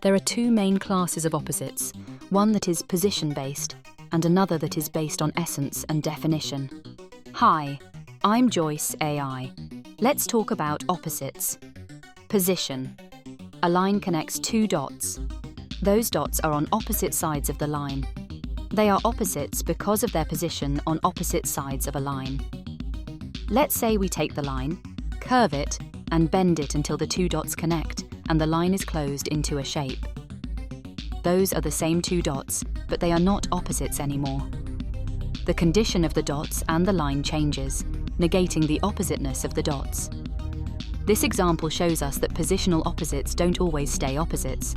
There are two main classes of opposites, one that is position-based and another that is based on essence and definition. Hi, I'm Joyce AI. Let's talk about opposites. Position. A line connects two dots. Those dots are on opposite sides of the line. They are opposites because of their position on opposite sides of a line. Let's say we take the line, curve it, and bend it until the two dots connect and the line is closed into a shape. Those are the same two dots, but they are not opposites anymore. The condition of the dots and the line changes, negating the oppositeness of the dots. This example shows us that positional opposites don't always stay opposites.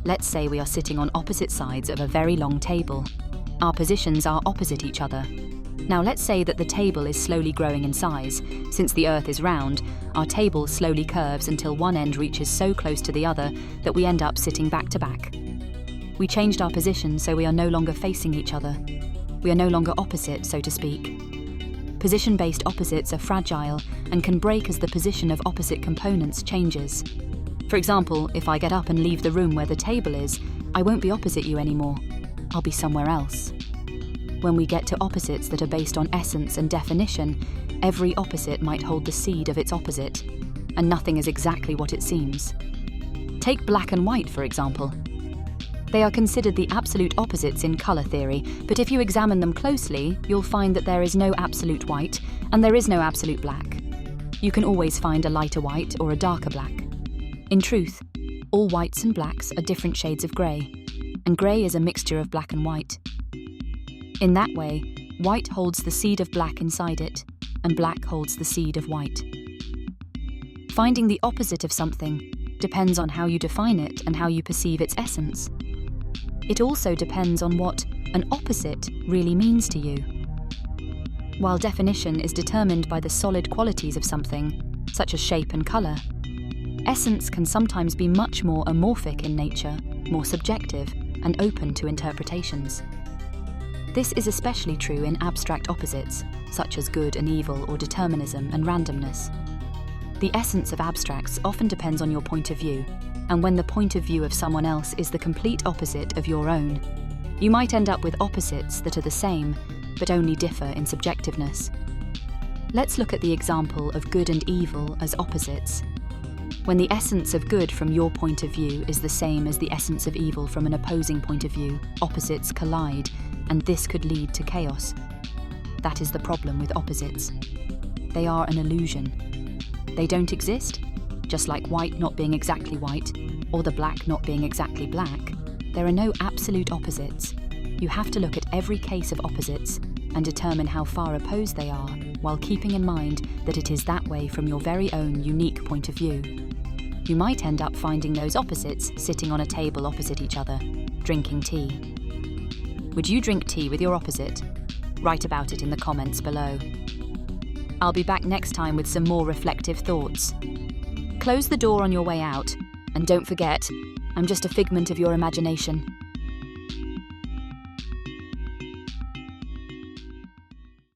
Let's say we are sitting on opposite sides of a very long table. Our positions are opposite each other. Now let's say that the table is slowly growing in size. Since the Earth is round, our table slowly curves until one end reaches so close to the other that we end up sitting back to back. We changed our position so we are no longer facing each other. We are no longer opposite, so to speak. Position-based opposites are fragile and can break as the position of opposite components changes. For example, if I get up and leave the room where the table is, I won't be opposite you anymore. I'll be somewhere else. When we get to opposites that are based on essence and definition, every opposite might hold the seed of its opposite, and nothing is exactly what it seems. Take black and white, for example. They are considered the absolute opposites in colour theory, but if you examine them closely, you'll find that there is no absolute white, and there is no absolute black. You can always find a lighter white or a darker black. In truth, all whites and blacks are different shades of grey, and grey is a mixture of black and white. In that way, white holds the seed of black inside it, and black holds the seed of white. Finding the opposite of something depends on how you define it and how you perceive its essence. It also depends on what an opposite really means to you. While definition is determined by the solid qualities of something, such as shape and colour, essence can sometimes be much more amorphic in nature, more subjective, and open to interpretations. This is especially true in abstract opposites, such as good and evil or determinism and randomness. The essence of abstracts often depends on your point of view, and when the point of view of someone else is the complete opposite of your own, you might end up with opposites that are the same, but only differ in subjectiveness. Let's look at the example of good and evil as opposites. When the essence of good from your point of view is the same as the essence of evil from an opposing point of view, opposites collide, and this could lead to chaos. That is the problem with opposites. They are an illusion. They don't exist, just like white not being exactly white, or the black not being exactly black. There are no absolute opposites. You have to look at every case of opposites and determine how far opposed they are, while keeping in mind that it is that way from your very own unique point of view. You might end up finding those opposites sitting on a table opposite each other, drinking tea. Would you drink tea with your opposite? Write about it in the comments below. I'll be back next time with some more reflective thoughts. Close the door on your way out, and don't forget, I'm just a figment of your imagination.